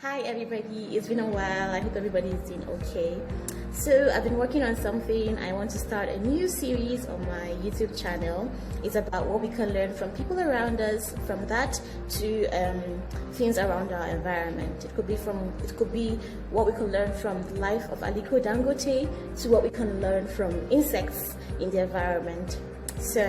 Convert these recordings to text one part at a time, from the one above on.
Hi everybody, it's been a while. I hope everybody is doing okay. So I've been working on something. I want to start a new series on my YouTube channel. It's about what we can learn from people around us, from that to things around our environment. It could be what we can learn from the life of Aliko Dangote to what we can learn from insects in the environment. So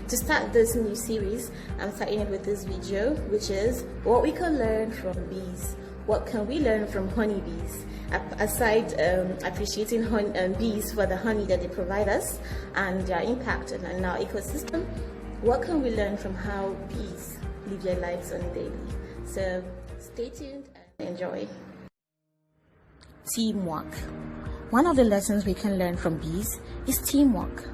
to start this new series, I'm starting it with this video, which is what we can learn from bees. What can we learn from honeybees? Aside appreciating bees for the honey that they provide us and their impact on our ecosystem, what can we learn from how bees live their lives on a daily? So stay tuned and enjoy. Teamwork. One of the lessons we can learn from bees is teamwork.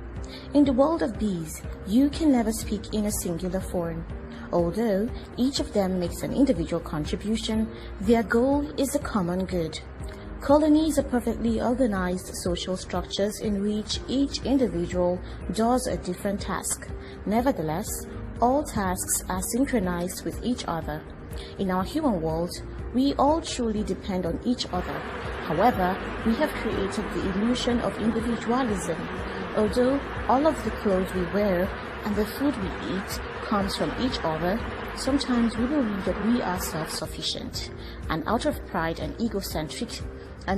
In the world of bees, you can never speak in a singular form. Although each of them makes an individual contribution, their goal is the common good. Colonies are perfectly organized social structures in which each individual does a different task. Nevertheless, all tasks are synchronized with each other. In our human world, we all truly depend on each other. However, we have created the illusion of individualism. Although all of the clothes we wear and the food we eat comes from each other, sometimes we believe that we are self-sufficient. And out of pride and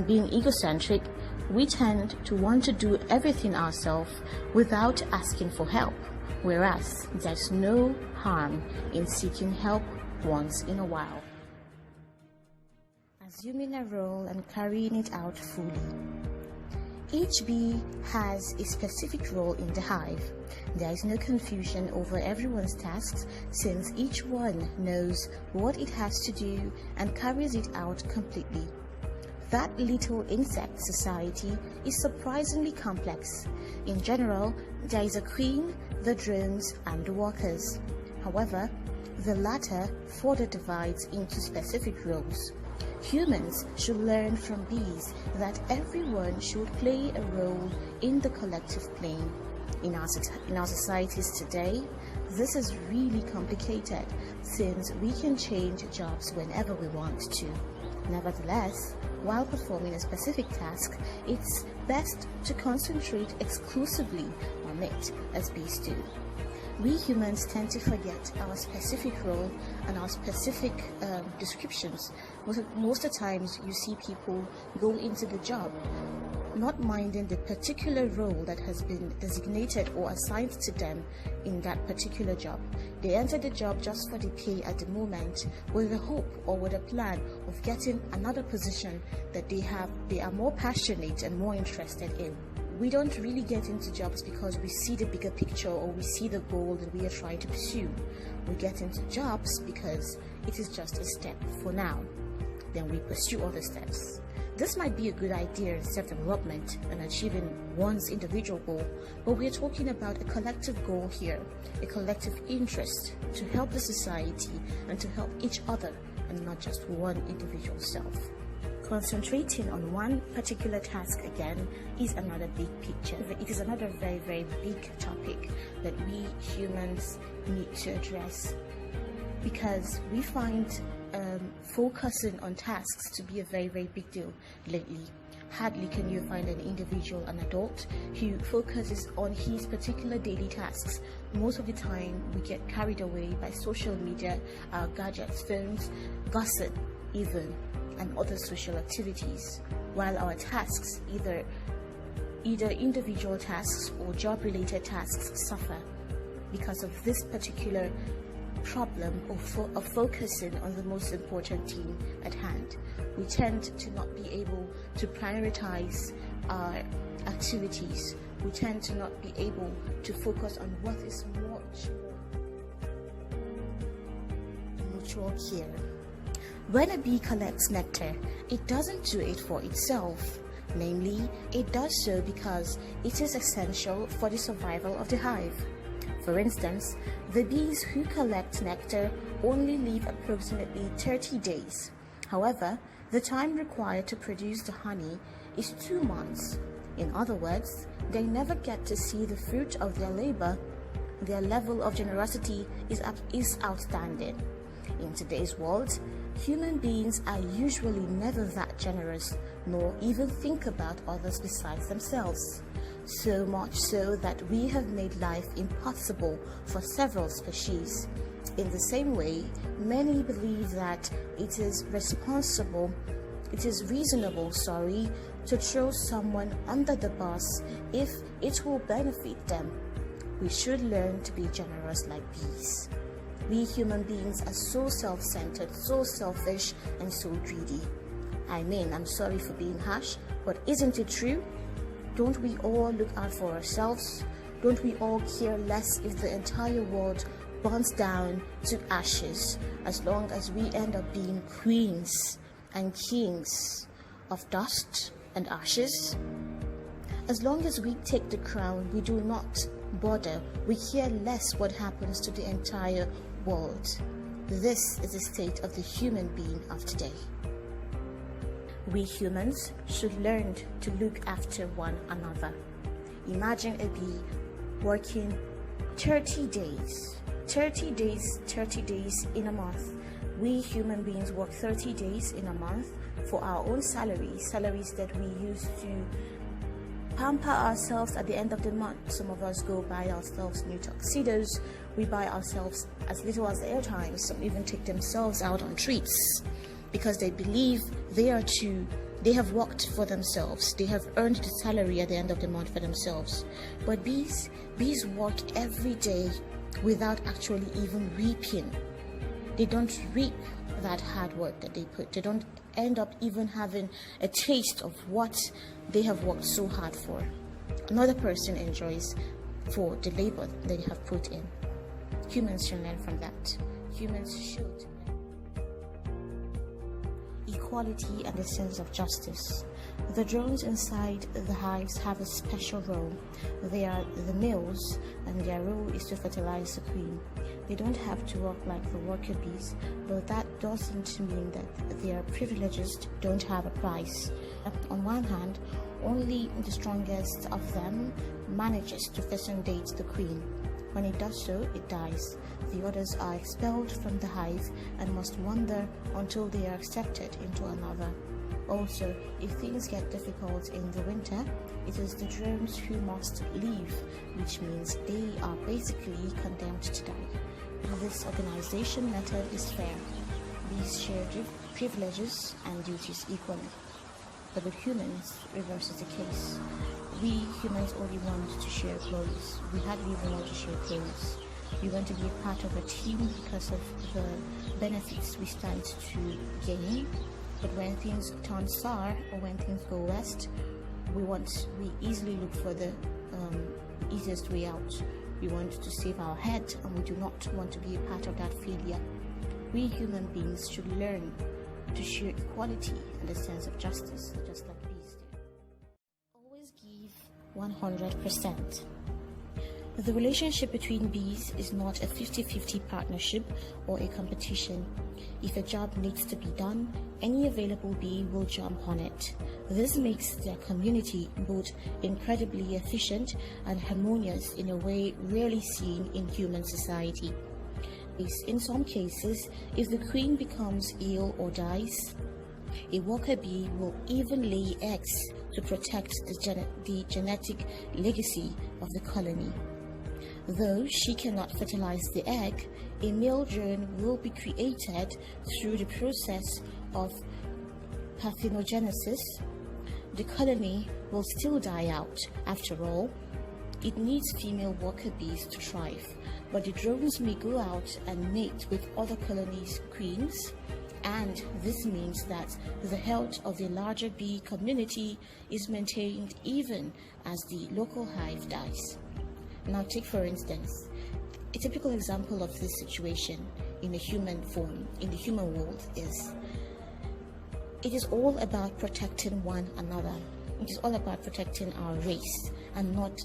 being egocentric, we tend to want to do everything ourselves without asking for help, whereas there's no harm in seeking help once in a while. Assuming a role and carrying it out fully. Each bee has a specific role in the hive. There is no confusion over everyone's tasks since each one knows what it has to do and carries it out completely. That little insect society is surprisingly complex. In general, there is a queen, the drones, and the workers. However, the latter further divides into specific roles. Humans should learn from bees that everyone should play a role in the collective plane. In our societies today, this is really complicated since we can change jobs whenever we want to. Nevertheless, while performing a specific task, it's best to concentrate exclusively on it, as bees do. We humans tend to forget our specific role and our specific descriptions. Most of the times you see people go into the job not minding the particular role that has been designated or assigned to them in that particular job. They enter the job just for the pay at the moment with a hope or with a plan of getting another position that they are more passionate and more interested in. We don't really get into jobs because we see the bigger picture or we see the goal that we are trying to pursue. We get into jobs because it is just a step for now. Then we pursue other steps. This might be a good idea in self-development and achieving one's individual goal, but we are talking about a collective goal here, a collective interest to help the society and to help each other and not just one individual self. Concentrating on one particular task again is another big picture. It is another very, very big topic that we humans need to address because we find focusing on tasks to be a very, very big deal lately. Hardly can you find an individual, an adult, who focuses on his particular daily tasks. Most of the time, we get carried away by social media, our gadgets, phones, gossip even, and other social activities, while our tasks, either individual tasks or job-related tasks, suffer because of this particular problem of focusing on the most important thing at hand. We tend to not be able to prioritize our activities. We tend to not be able to focus on what is mutual care. When a bee collects nectar, it doesn't do it for itself. Namely, it does so because it is essential for the survival of the hive. For instance, the bees who collect nectar only live approximately 30 days. However, the time required to produce the honey is 2 months. In other words, they never get to see the fruit of their labor. Their level of generosity is outstanding. In today's world, Human beings are usually never that generous, nor even think about others besides themselves. So much so that we have made life impossible for several species. In the same way, many believe that it is reasonable, to throw someone under the bus if it will benefit them. We should learn to be generous like bees. We human beings are so self-centered, so selfish, and so greedy. I'm sorry for being harsh, but isn't it true? Don't we all look out for ourselves? Don't we all care less if the entire world burns down to ashes, as long as we end up being queens and kings of dust and ashes? As long as we take the crown, we do not bother. We care less what happens to the entire world. This is the state of the human being of today. We humans should learn to look after one another. Imagine a bee working 30 days in a month. We human beings work 30 days in a month for our own salaries that we use to pamper ourselves at the end of the month. Some of us go buy ourselves new tuxedos. We buy ourselves as little as airtime. Some even take themselves out on treats because they believe they have worked for themselves. They have earned the salary at the end of the month for themselves. But bees work every day without actually even reaping. They don't reap that hard work that they put. They don't end up even having a taste of what they have worked so hard for. Another person enjoys for the labor they have put in. Humans should learn from that. Humans should. Equality and a sense of justice. The drones inside the hives have a special role. They are the males, and their role is to fertilize the queen. They don't have to work like the worker bees, but that doesn't mean that their privileges don't have a price. On one hand, only the strongest of them manages to facilitate the queen. When it does so, it dies. The others are expelled from the hive and must wander until they are accepted into another. Also, if things get difficult in the winter, it is the drones who must leave, which means they are basically condemned to die. This organization method is fair. Bees share privileges and duties equally. But with humans, reverse is the case. We humans only want to share clothes. We hardly even want to share clothes. We want to be a part of a team because of the benefits we stand to gain. But when things turn sour or when things go west, we easily look for the easiest way out. We want to save our head, and we do not want to be a part of that failure. We human beings should learn to share equality and a sense of justice, just like bees do. Always give 100%. The relationship between bees is not a 50-50 partnership or a competition. If a job needs to be done, any available bee will jump on it. This makes their community both incredibly efficient and harmonious in a way rarely seen in human society. In some cases, if the queen becomes ill or dies, a worker bee will even lay eggs to protect the genetic legacy of the colony. Though she cannot fertilize the egg, a male drone will be created through the process of parthenogenesis. The colony will still die out. After all, it needs female worker bees to thrive, but the drones may go out and mate with other colonies' queens, and this means that the health of the larger bee community is maintained even as the local hive dies. Now take for instance, a typical example of this situation in a human form, in the human world is, it is all about protecting one another. It is all about protecting our race, and not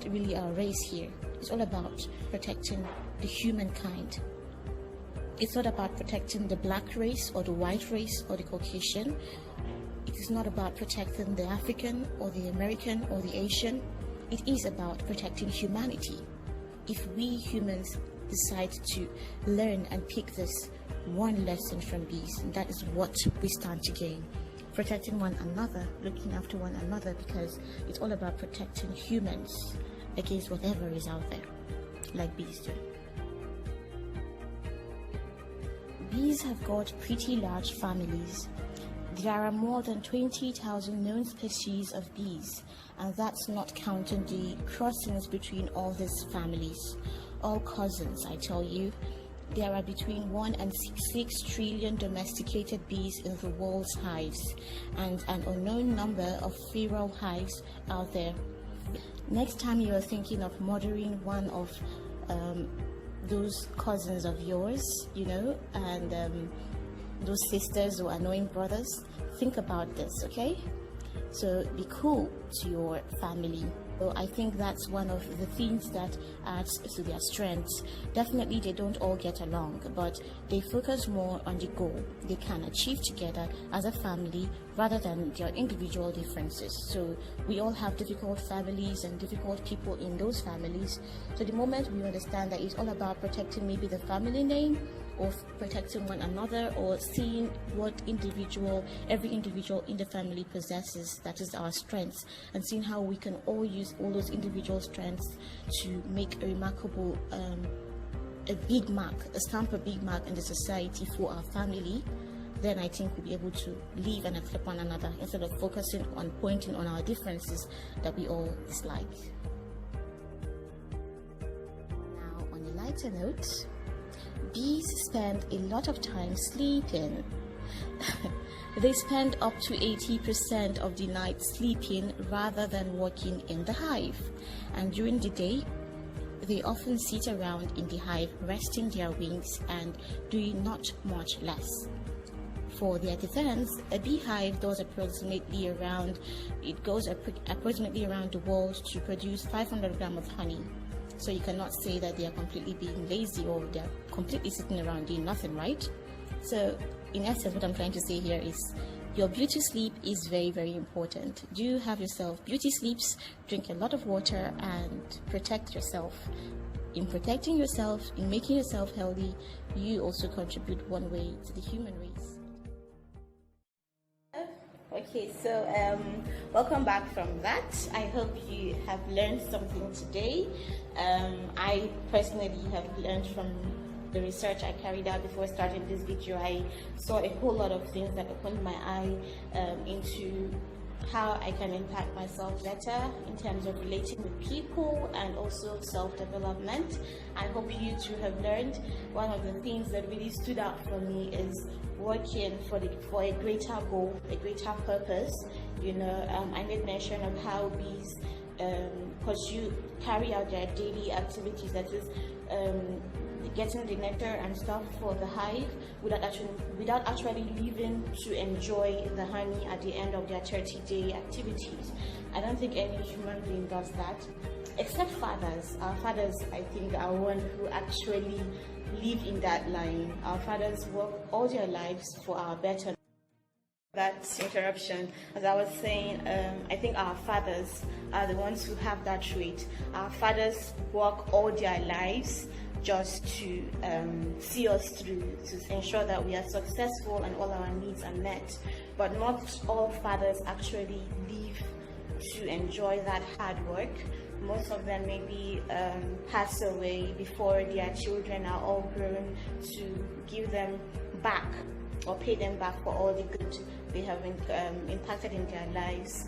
really our race here. It's all about protecting the humankind. It's not about protecting the black race or the white race or the Caucasian. It is not about protecting the African or the American or the Asian. It is about protecting humanity. If we humans decide to learn and pick this one lesson from bees, and that is what we stand to gain. Protecting one another, looking after one another, because it's all about protecting humans against whatever is out there, like bees do. Bees have got pretty large families. There are more than 20,000 known species of bees, and that's not counting the crossings between all these families. All cousins, I tell you. There are between 1 and 6 trillion domesticated bees in the world's hives, and an unknown number of feral hives out there. Next time you are thinking of murdering one of those cousins of yours, and those sisters or annoying brothers, think about this, okay? So be cool to your family. So I think that's one of the things that adds to their strengths. Definitely they don't all get along, but they focus more on the goal they can achieve together as a family rather than their individual differences. So we all have difficult families and difficult people in those families. So the moment we understand that it's all about protecting maybe the family name, or protecting one another, or seeing what every individual in the family possesses, that is our strengths, and seeing how we can all use all those individual strengths to make a remarkable, stamp a big mark in the society for our family, then I think we'll be able to live and accept one another instead of focusing on pointing on our differences that we all dislike. Now, on a lighter note, bees spend a lot of time sleeping. They spend up to 80% of the night sleeping rather than working in the hive. And during the day, they often sit around in the hive resting their wings and doing not much less. For their defense, a beehive goes approximately around the world to produce 500 grams of honey. So you cannot say that they are completely being lazy or they are completely sitting around doing nothing, right? So in essence, what I'm trying to say here is your beauty sleep is very, very important. Do have yourself beauty sleeps, drink a lot of water, and protect yourself. In protecting yourself, in making yourself healthy, you also contribute one way to the human race. Okay, so welcome back from that. I hope you have learned something today. I personally have learned from the research I carried out before starting this video. I saw a whole lot of things that opened my eye into how I can impact myself better in terms of relating with people and also self-development. I hope you too have learned. One of the things that really stood out for me is working for a greater goal, a greater purpose. I made mention of how bees carry out their daily activities, that is getting the nectar and stuff for the hive without actually leaving to enjoy the honey at the end of their 30-day activities. I don't think any human being does that, except fathers. Our fathers, I think, are one who actually live in that line. Our fathers work all their lives for our betterment. That interruption, as I was saying, I think our fathers are the ones who have that trait. Our fathers work all their lives just to see us through, to ensure that we are successful and all our needs are met. But not all fathers actually live to enjoy that hard work. Most of them maybe pass away before their children are all grown to give them back or pay them back for all the good they have impacted in their lives.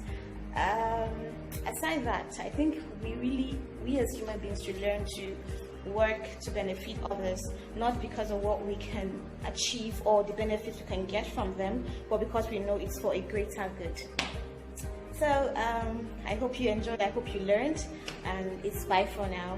Aside that, I think we as human beings should learn to work to benefit others, not because of what we can achieve or the benefits we can get from them, but because we know it's for a greater good. So I hope you enjoyed, I hope you learned, and it's bye for now.